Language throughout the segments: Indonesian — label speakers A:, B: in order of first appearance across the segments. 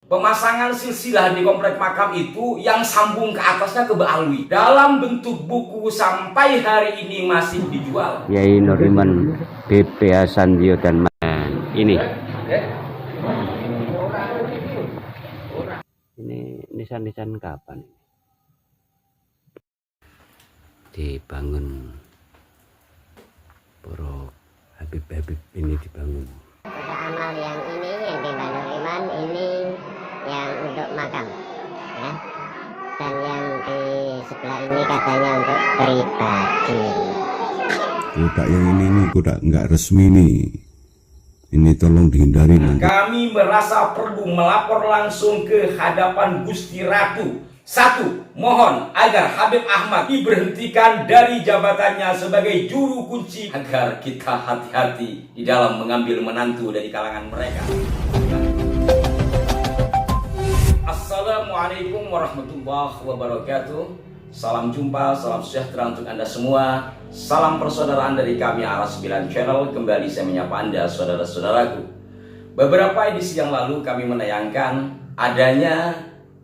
A: pemasangan silsilah di komplek makam itu yang sambung ke atasnya ke Ba'alwi dalam bentuk buku sampai hari ini masih dijual.
B: Yai Nur Iman BP Hasandio dan ini nisan-nisan kapan dibangun Puro Habib ini dibangun.
C: Ada amal yang ini yang di Nur Iman ini yang untuk makam ya, dan yang di sebelah ini katanya untuk pribadi.
D: Kotak yang ini nih kotak nggak resmi nih, ini tolong dihindari nanti.
A: Kami merasa perlu melapor langsung ke hadapan Gusti Ratu. Satu, mohon agar Habib Ahmad diberhentikan dari jabatannya sebagai juru kunci agar kita hati-hati di dalam mengambil menantu dari kalangan mereka. Assalamualaikum warahmatullahi wabarakatuh. Salam jumpa, salam sejahtera untuk Anda semua. Salam persaudaraan dari kami Arah 9 Channel. Kembali saya menyapa Anda saudara-saudaraku. Beberapa edisi yang lalu kami menayangkan adanya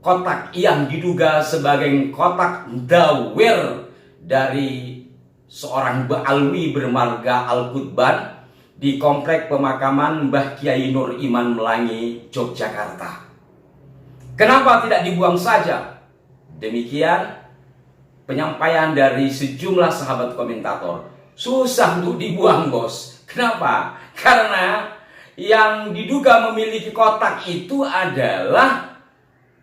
A: kotak yang diduga sebagai kotak dawir dari seorang Ba'alwi bermarga Al-Qutban di komplek pemakaman Mbah Kiai Nur Iman Melangi, Yogyakarta. Kenapa tidak dibuang saja? Demikian penyampaian dari sejumlah sahabat komentator. Susah untuk dibuang, bos. Kenapa? Karena yang diduga memiliki kotak itu adalah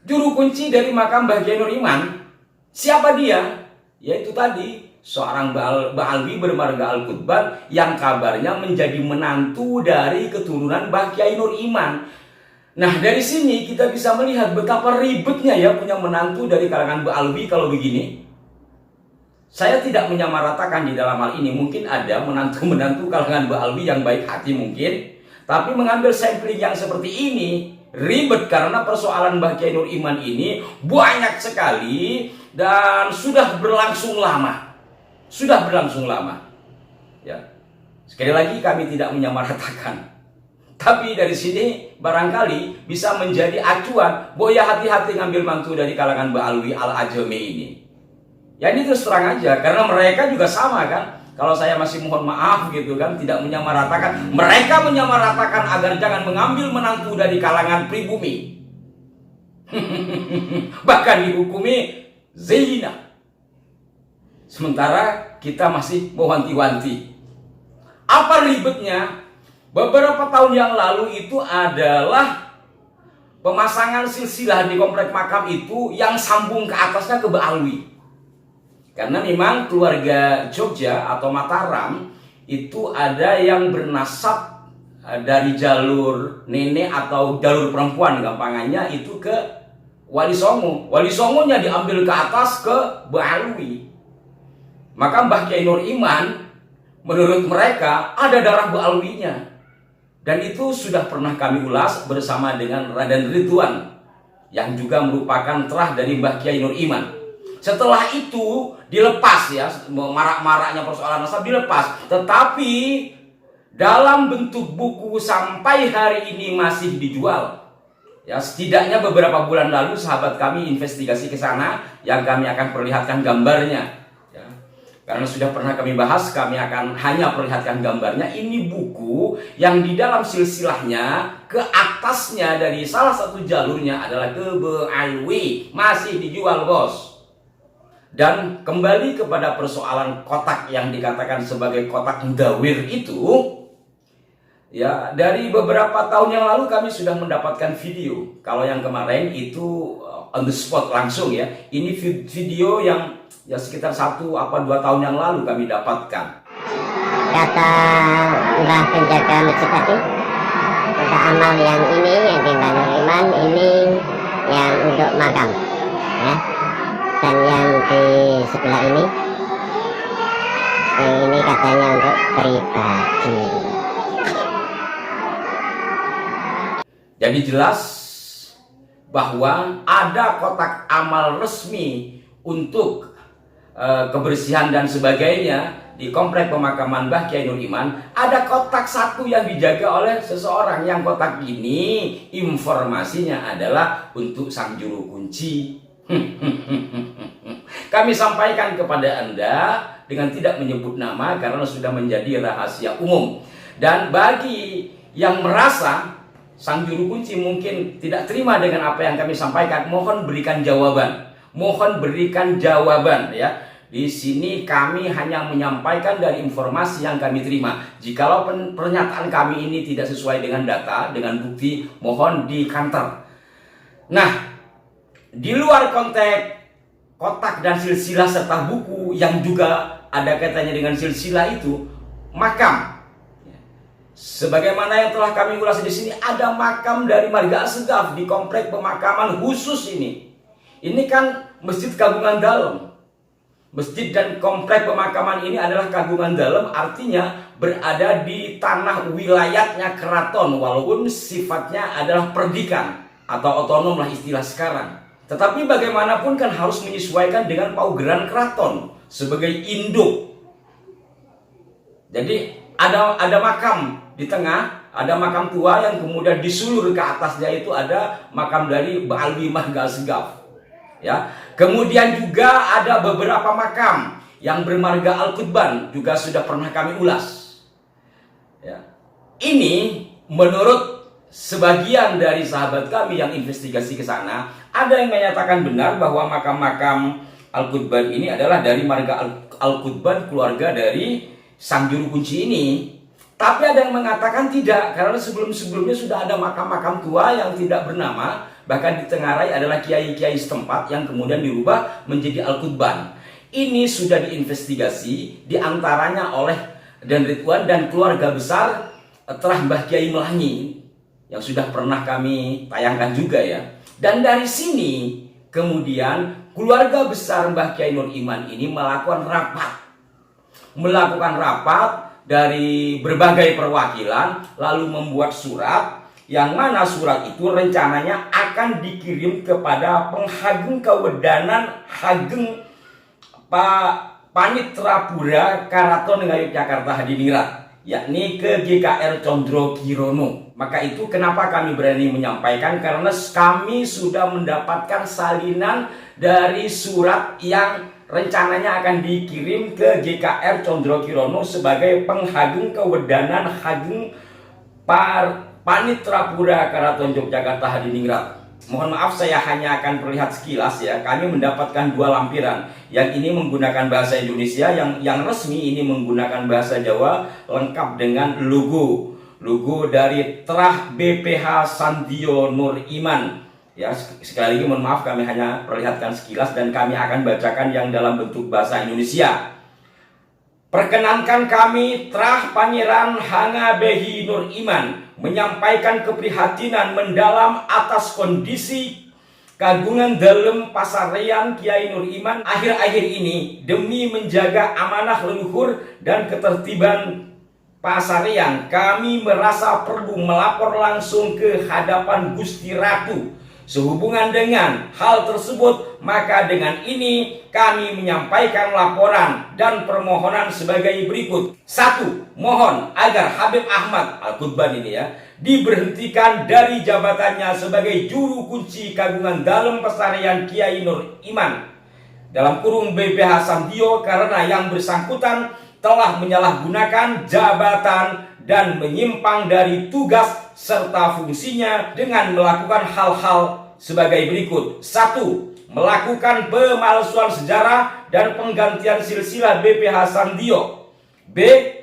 A: juru kunci dari makam Mbah Kiai Nur Iman. Siapa dia? Yaitu tadi seorang Ba'alwi bermarga Al-Qutban yang kabarnya menjadi menantu dari keturunan Mbah Kiai Nur Iman. Nah, dari sini kita bisa melihat betapa ribetnya ya punya menantu dari kalangan Ba'alwi kalau begini. Saya tidak menyamaratakan di dalam hal ini. Mungkin ada menantu-menantu kalangan Ba'alwi yang baik hati mungkin. Tapi mengambil sampling yang seperti ini ribet karena persoalan Mbah Kiai Nur Iman ini banyak sekali dan sudah berlangsung lama. Sudah berlangsung lama. Ya. Sekali lagi kami tidak menyamaratakan. Tapi dari sini barangkali bisa menjadi acuan bahwa ya hati-hati ngambil mantu dari kalangan Ba'alwi Al-Ajami ini. Ya ini terus terang aja karena mereka juga sama kan. Kalau saya masih mohon maaf gitu kan, tidak menyamaratakan. Mereka menyamaratakan agar jangan mengambil menantu dari kalangan pribumi. Bahkan dihukumi zina. Sementara kita masih mewanti-wanti. Apa ribetnya? Beberapa tahun yang lalu itu adalah pemasangan silsilah di komplek makam itu yang sambung ke atasnya ke Ba'alwi. Karena memang keluarga Jogja atau Mataram itu ada yang bernasab dari jalur nenek atau jalur perempuan, gampangannya itu ke Wali Songo. Wali Songonya diambil ke atas ke Ba'alwi. Maka Mbah Kiai Nur Iman menurut mereka ada darah Ba'alwinya. Dan itu sudah pernah kami ulas bersama dengan Raden Ridwan yang juga merupakan terah dari Mbah Kiai Nur Iman. Setelah itu dilepas ya, marak-maraknya persoalan nasab dilepas. Tetapi dalam bentuk buku sampai hari ini masih dijual. Ya, setidaknya beberapa bulan lalu sahabat kami investigasi ke sana yang kami akan perlihatkan gambarnya. Ya, karena sudah pernah kami bahas, kami akan hanya perlihatkan gambarnya. Ini buku yang di dalam silsilahnya ke atasnya dari salah satu jalurnya adalah ke Ba'alwi, masih dijual, bos. Dan kembali kepada persoalan kotak yang dikatakan sebagai kotak dawir itu, ya dari beberapa tahun yang lalu kami sudah mendapatkan video. Kalau yang kemarin itu on the spot langsung ya. Ini video yang ya sekitar 1 apa 2 tahun yang lalu kami dapatkan.
C: Kata Mbah penjaga masjid tadi, untuk amal yang ini yang di Nur Iman ini yang untuk makam ya. Dan yang di sebelah ini katanya untuk pribadi.
A: Jadi jelas bahwa ada kotak amal resmi untuk kebersihan dan sebagainya di komplek pemakaman Mbah Kiai Nur Iman ada kotak satu yang dijaga oleh seseorang, yang kotak ini informasinya adalah untuk sang juru kunci. Kami sampaikan kepada Anda dengan tidak menyebut nama karena sudah menjadi rahasia umum. Dan bagi yang merasa sang juru kunci mungkin tidak terima dengan apa yang kami sampaikan, mohon berikan jawaban. Mohon berikan jawaban ya. Di sini kami hanya menyampaikan dari informasi yang kami terima. Jikalau pernyataan kami ini tidak sesuai dengan data, dengan bukti, mohon di-counter. Nah, di luar konteks kotak dan silsilah serta buku yang juga ada kaitannya dengan silsilah itu, makam. Sebagaimana yang telah kami ulas di sini, ada makam dari Marga Assegaf di komplek pemakaman khusus ini. Ini kan masjid kagungan dalam. Masjid dan komplek pemakaman ini adalah kagungan dalam, artinya berada di tanah wilayahnya keraton, walaupun sifatnya adalah perdikan atau otonom lah istilah sekarang. Tetapi bagaimanapun kan harus menyesuaikan dengan paugeran keraton sebagai induk. Jadi ada makam di tengah, ada makam tua yang kemudian disulur ke atasnya itu ada makam dari Ba'alwi Marga Assegaf. Ya, kemudian juga ada beberapa makam yang bermarga Al-Qutban juga sudah pernah kami ulas. Ya. Ini menurut sebagian dari sahabat kami yang investigasi ke sana, ada yang menyatakan benar bahwa makam-makam Al-Qutban ini adalah dari marga Al-Qutban, keluarga dari sang juru kunci ini. Tapi ada yang mengatakan tidak, karena sebelum-sebelumnya sudah ada makam-makam tua yang tidak bernama. Bahkan ditengarai adalah kiai-kiai setempat yang kemudian dirubah menjadi Al-Qutban. Ini sudah diinvestigasi diantaranya oleh Dan Ridwan dan keluarga besar terah Mbah Kiai Melangi yang sudah pernah kami tayangkan juga ya. Dan dari sini kemudian keluarga besar Mbah Kiai Nur Iman ini melakukan rapat dari berbagai perwakilan, lalu membuat surat yang mana surat itu rencananya akan dikirim kepada penghageng kewedanan Hageng Panitra Karaton Ngayogyakarta Hadiningrat, yakni ke GKR Condro Kirono. Maka itu kenapa kami berani menyampaikan, karena kami sudah mendapatkan salinan dari surat yang rencananya akan dikirim ke GKR Condro Kirono sebagai penghageng kewedanan Hageng Panitra Karaton Yogyakarta Hadiningrat. Mohon maaf, saya hanya akan perlihat sekilas ya. Kami mendapatkan dua lampiran. Yang ini menggunakan bahasa Indonesia, yang resmi ini menggunakan bahasa Jawa lengkap dengan logo dari Terah BPH Sandio Nur Iman. Ya, sekali lagi mohon maaf, kami hanya perlihatkan sekilas dan kami akan bacakan yang dalam bentuk bahasa Indonesia. Perkenankan kami Terah Pangeran Hangabehi Nur Iman menyampaikan keprihatinan mendalam atas kondisi kagungan dalam Pasarean Kiai Nur Iman akhir-akhir ini demi menjaga amanah leluhur dan ketertiban Pasarean. Kami merasa perlu melapor langsung ke hadapan Gusti Ratu. Sehubungan dengan hal tersebut, maka dengan ini kami menyampaikan laporan dan permohonan sebagai berikut. 1. Mohon agar Habib Ahmad Al-Qutban ini ya diberhentikan dari jabatannya sebagai juru kunci kagungan dalam Pasarean Kiai Nur Iman dalam kurung BPH Sandio, karena yang bersangkutan telah menyalahgunakan jabatan dan menyimpang dari tugas serta fungsinya dengan melakukan hal-hal sebagai berikut. 1. Melakukan pemalsuan sejarah dan penggantian silsilah BPH Sandio. B.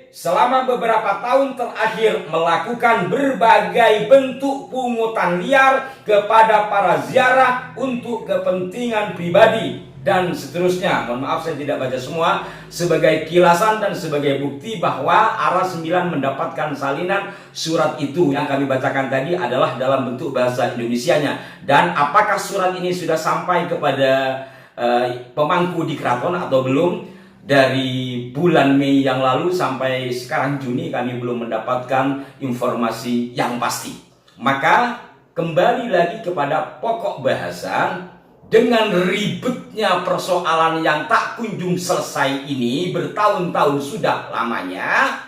A: Selama beberapa tahun terakhir melakukan berbagai bentuk pungutan liar kepada para ziarah untuk kepentingan pribadi dan seterusnya. Mohon maaf saya tidak baca semua, sebagai kilasan dan sebagai bukti bahwa Aras 9 mendapatkan salinan surat itu yang kami bacakan tadi adalah dalam bentuk bahasa Indonesianya. Dan apakah surat ini sudah sampai kepada pemangku di keraton atau belum? Dari bulan Mei yang lalu sampai sekarang Juni kami belum mendapatkan informasi yang pasti. Maka kembali lagi kepada pokok bahasan dengan ribetnya persoalan yang tak kunjung selesai ini bertahun-tahun sudah lamanya,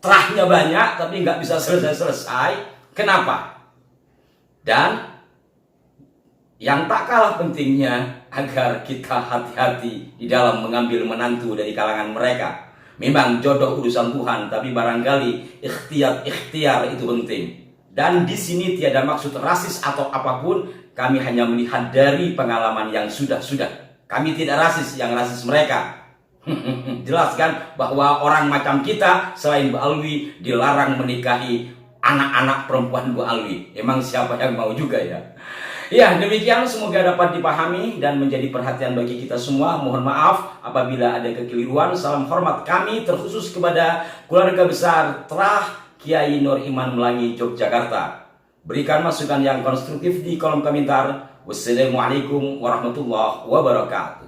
A: terahnya banyak tapi nggak bisa selesai-selesai. Kenapa? Dan yang tak kalah pentingnya agar kita hati-hati di dalam mengambil menantu dari kalangan mereka. Memang jodoh urusan Tuhan, tapi barangkali ikhtiar itu penting. Dan di sini tiada maksud rasis atau apapun. Kami hanya melihat dari pengalaman yang sudah-sudah. Kami tidak rasis, yang rasis mereka. Jelas kan bahwa orang macam kita selain Bu Alwi dilarang menikahi anak-anak perempuan Bu Alwi. Emang siapa yang mau juga ya? Ya, demikian semoga dapat dipahami dan menjadi perhatian bagi kita semua. Mohon maaf apabila ada kekeliruan. Salam hormat kami terkhusus kepada keluarga besar Trah Kiai Nur Iman Melangi Yogyakarta. Berikan masukan yang konstruktif di kolom komentar. Wassalamualaikum warahmatullahi wabarakatuh.